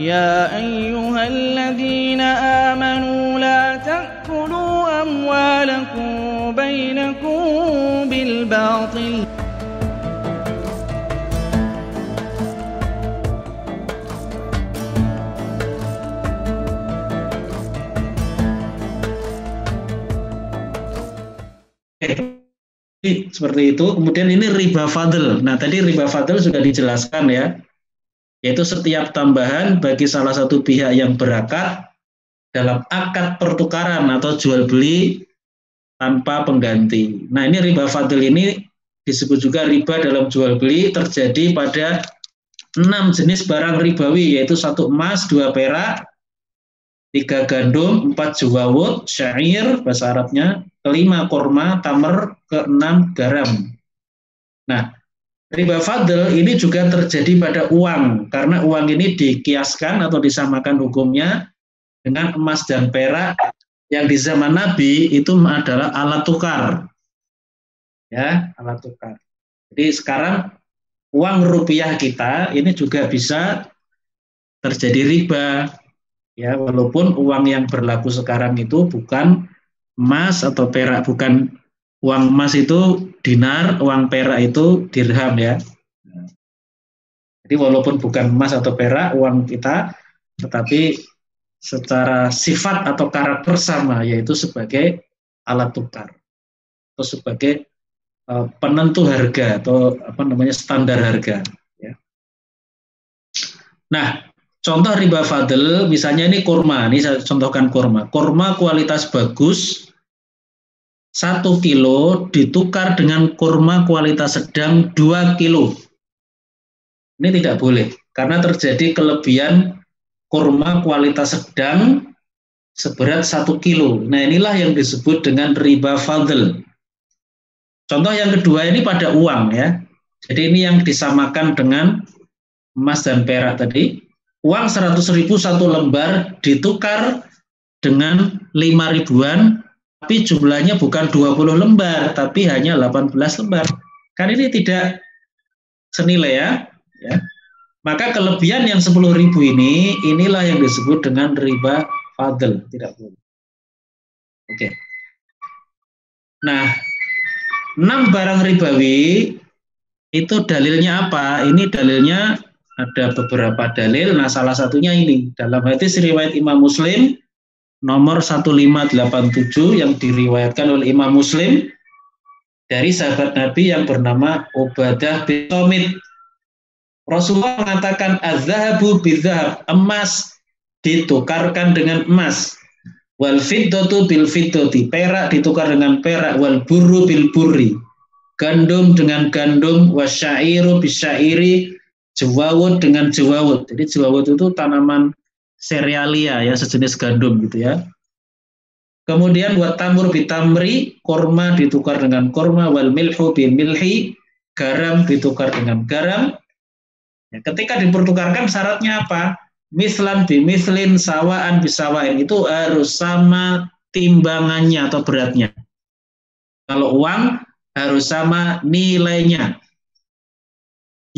يا أيها الذين آمنوا لا تأكلوا أموالكم بينكم بالباطل Seperti itu. Kemudian ini riba fadl. Nah, tadi riba fadl sudah dijelaskan ya, yaitu setiap tambahan bagi salah satu pihak yang berakad dalam akad pertukaran atau jual beli tanpa pengganti. Nah, ini riba fadl ini disebut juga riba dalam jual beli, terjadi pada 6 jenis barang ribawi, yaitu 1 emas, 2 perak, 3 gandum, 4 juwawut, syair bahasa Arabnya, 5 kurma, tamar, ke-6 garam. Nah, riba fadl ini juga terjadi pada uang, karena uang ini dikiaskan atau disamakan hukumnya dengan emas dan perak yang di zaman Nabi itu adalah alat tukar. Ya, alat tukar. Jadi sekarang uang rupiah kita ini juga bisa terjadi riba. Ya, walaupun uang yang berlaku sekarang itu bukan emas atau perak, bukan uang emas itu dinar, uang perak itu dirham ya. Jadi walaupun bukan emas atau perak uang kita, tetapi secara sifat atau karakter sama, yaitu sebagai alat tukar atau sebagai penentu harga atau standar harga. Ya. Nah, contoh riba fadl, misalnya ini kurma, ini saya contohkan kurma. Kurma kualitas bagus, 1 kilo ditukar dengan kurma kualitas sedang 2 kilo. Ini tidak boleh, karena terjadi kelebihan kurma kualitas sedang seberat 1 kilo. Nah, inilah yang disebut dengan riba fadl. Contoh yang kedua ini pada uang ya. Jadi ini yang disamakan dengan emas dan perak tadi. Uang 100.000 1 lembar ditukar dengan 5 ribuan, tapi jumlahnya bukan 20 lembar, tapi hanya 18 lembar. Kan ini tidak senilai ya. Maka kelebihan yang 10.000 ini, inilah yang disebut dengan riba fadl. Tidak boleh. Oke. Nah, 6 barang ribawi itu dalilnya apa? Ini dalilnya ada beberapa dalil. Nah, salah satunya ini dalam hadis riwayat Imam Muslim nomor 1587 yang diriwayatkan oleh Imam Muslim dari sahabat Nabi yang bernama Ubadah bin Somit. Rasulullah mengatakan az-zahabu bizahab, emas ditukarkan dengan emas. Wal fiddatu bil fiddati, perak ditukar dengan perak. Wal burru bil burri, gandum dengan gandum. Wasyairu bisyairi, jewawut dengan jewawut. Jadi jewawut itu tanaman serealia ya, sejenis gandum gitu ya. Kemudian wat tamur bitamri, korma ditukar dengan korma. Wal milhu bil milhi, garam ditukar dengan garam. Ya, ketika dipertukarkan syaratnya apa? Mislan bimislin, sawaan bisawain, itu harus sama timbangannya atau beratnya. Kalau uang harus sama nilainya.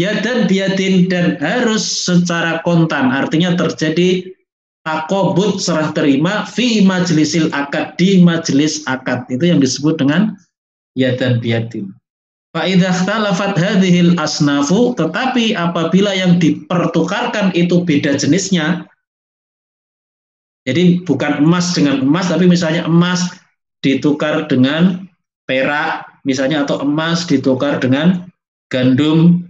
Yadan biadin, dan harus secara kontan, artinya terjadi takobut, serah terima, fi majlisil akad, di majelis akad. Itu yang disebut dengan yadan biadin. Fa'idha ikhtalafat hadhil asnafu, tetapi apabila yang dipertukarkan itu beda jenisnya, jadi bukan emas dengan emas, tapi misalnya emas ditukar dengan perak, misalnya, atau emas ditukar dengan gandum.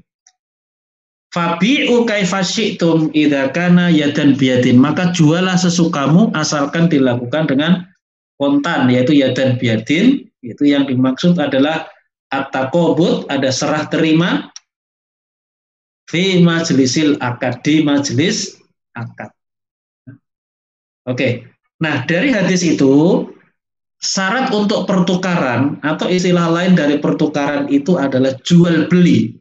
Fabi'u kaifa syi'tum idza kana yadan biyadin, maka jualah sesukamu asalkan dilakukan dengan kontan, yaitu yadan biyadin. Itu yang dimaksud adalah at-taqobut, ada serah terima, fi majlisil akad, di majelis akad. Oke. Nah, dari hadis itu syarat untuk pertukaran atau istilah lain dari pertukaran itu adalah jual beli.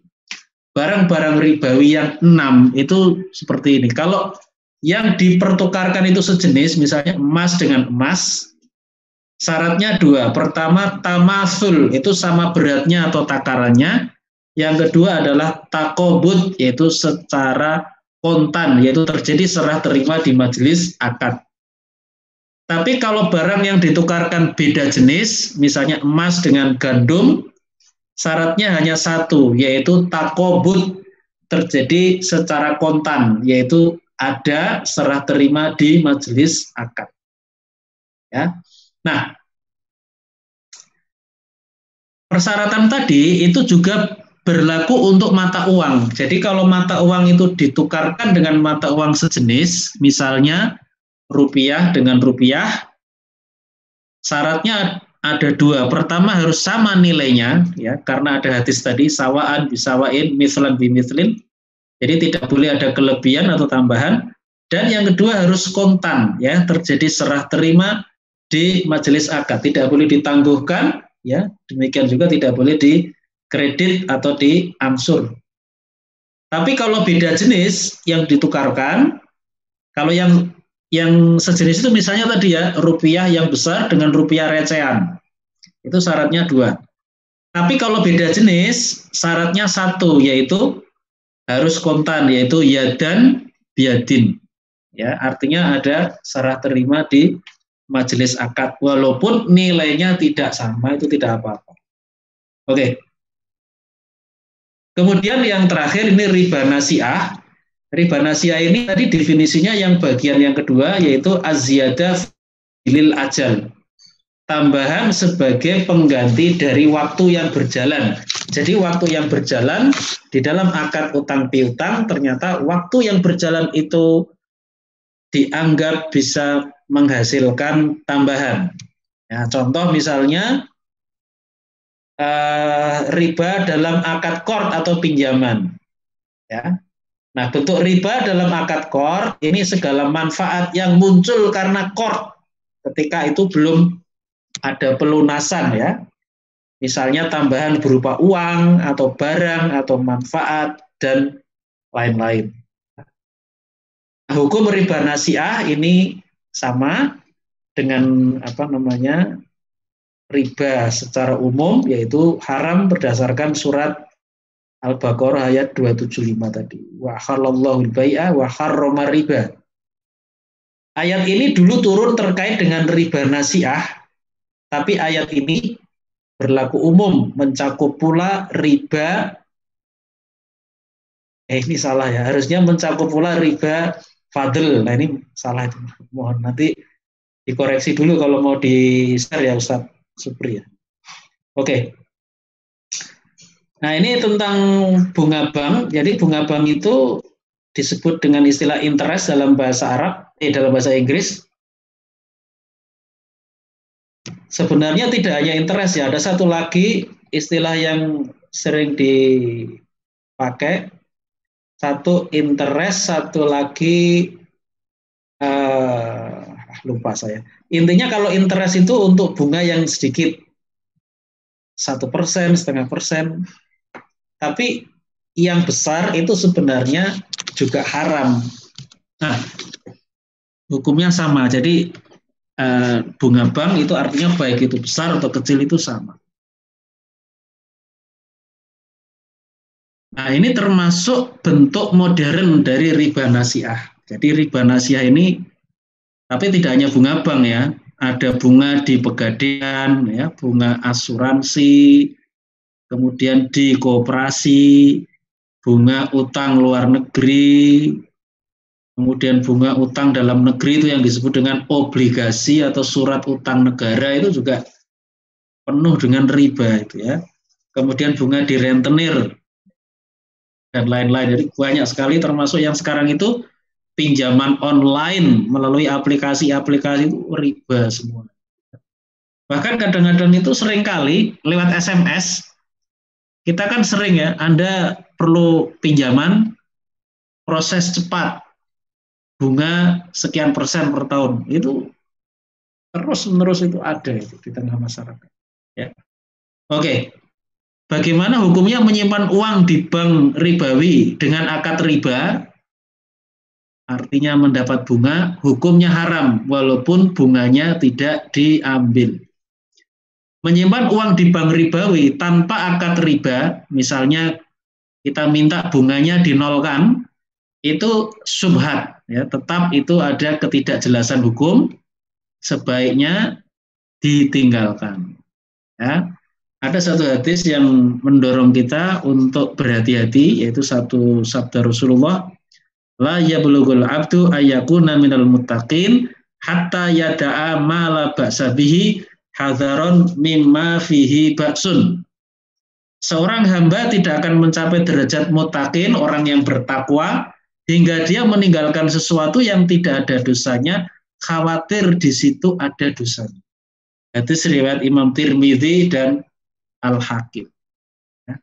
Barang-barang ribawi yang 6 itu seperti ini. Kalau yang dipertukarkan itu sejenis, misalnya emas dengan emas, syaratnya 2. Pertama, tamasul, itu sama beratnya atau takarannya. Yang kedua adalah takobut, yaitu secara kontan, yaitu terjadi serah terima di majelis akad. Tapi kalau barang yang ditukarkan beda jenis, misalnya emas dengan gandum, syaratnya hanya satu, yaitu takobut, terjadi secara kontan, yaitu ada serah terima di majelis akad. Ya. Nah, persyaratan tadi itu juga berlaku untuk mata uang. Jadi kalau mata uang itu ditukarkan dengan mata uang sejenis, misalnya rupiah dengan rupiah, syaratnya ada dua. Pertama harus sama nilainya, ya, karena ada hadis tadi sawaan bisawain, mislan bimislin. Jadi tidak boleh ada kelebihan atau tambahan. Dan yang kedua harus kontan, ya, terjadi serah terima di majelis akad. Tidak boleh ditangguhkan, ya. Demikian juga tidak boleh dikredit atau diangsur. Tapi kalau beda jenis yang ditukarkan, kalau yang sejenis itu misalnya tadi ya, rupiah yang besar dengan rupiah recehan. Itu syaratnya dua. Tapi kalau beda jenis, syaratnya satu, yaitu harus kontan, yaitu yadan biadin. Ya, artinya ada serah terima di majelis akad, walaupun nilainya tidak sama, itu tidak apa-apa. Oke. Kemudian yang terakhir ini riba nasiah. Riba nasiah ini tadi definisinya yang bagian yang kedua, yaitu az-ziyadah lil ajal. Tambahan sebagai pengganti dari waktu yang berjalan. Jadi waktu yang berjalan di dalam akad utang piutang, ternyata waktu yang berjalan itu dianggap bisa menghasilkan tambahan. Ya, contoh misalnya riba dalam akad qard atau pinjaman. Ya. Nah, bentuk riba dalam akad qard ini segala manfaat yang muncul karena qard ketika itu belum ada pelunasan, ya. Misalnya tambahan berupa uang atau barang atau manfaat dan lain-lain. Hukum riba nasiah ini sama dengan riba secara umum, yaitu haram berdasarkan surat Al-Baqarah ayat 275 tadi. Wa halallahu al-bai'a wa harrama riba. Ayat ini dulu turun terkait dengan riba nasiah, tapi ayat ini berlaku umum, mencakup pula riba. Ini salah ya, harusnya mencakup pula riba fadl. Nah ini salah itu. Mohon nanti dikoreksi dulu kalau mau di-share ya Ustaz Supri ya. Oke. Nah ini tentang bunga bank. Jadi bunga bank itu disebut dengan istilah interest dalam bahasa Arab, dalam bahasa Inggris. Sebenarnya tidak hanya interest ya, ada satu lagi istilah yang sering dipakai. Satu interest, satu lagi lupa saya. Intinya kalau interest itu untuk bunga yang sedikit, 1%, 0,5%. Tapi yang besar itu sebenarnya juga haram. Nah, hukumnya sama. Jadi bunga bank itu artinya baik itu besar atau kecil itu sama. Nah, ini termasuk bentuk modern dari riba nasiah. Jadi riba nasiah ini, tapi tidak hanya bunga bank ya, ada bunga di pegadaian, ya, bunga asuransi, kemudian di koperasi, bunga utang luar negeri, kemudian bunga utang dalam negeri itu yang disebut dengan obligasi atau surat utang negara, itu juga penuh dengan riba itu ya. Kemudian bunga di rentenir dan lain-lain. Jadi banyak sekali, termasuk yang sekarang itu pinjaman online melalui aplikasi-aplikasi itu riba semua. Bahkan kadang-kadang itu seringkali lewat SMS, kita kan sering ya, Anda perlu pinjaman, proses cepat, bunga sekian persen per tahun, itu terus-menerus itu ada itu di tengah masyarakat. Ya. Oke, bagaimana hukumnya menyimpan uang di bank ribawi dengan akad riba? Artinya mendapat bunga, hukumnya haram, walaupun bunganya tidak diambil. Menyimpan uang di bank ribawi tanpa akad riba, misalnya kita minta bunganya dinolkan, itu syubhat, ya, tetap itu ada ketidakjelasan hukum, sebaiknya ditinggalkan. Ya. Ada satu hadis yang mendorong kita untuk berhati-hati, yaitu satu sabda Rasulullah, la yablughul abdu ayyakuna minal muttaqin hatta yada'a ma la ba'sa bihi hadzaron mimma fihi ba'sun. Seorang hamba tidak akan mencapai derajat muttaqin, orang yang bertakwa, hingga dia meninggalkan sesuatu yang tidak ada dosanya, khawatir di situ ada dosanya. Hadis riwayat Imam Tirmidzi dan Al-Hakim. Ya.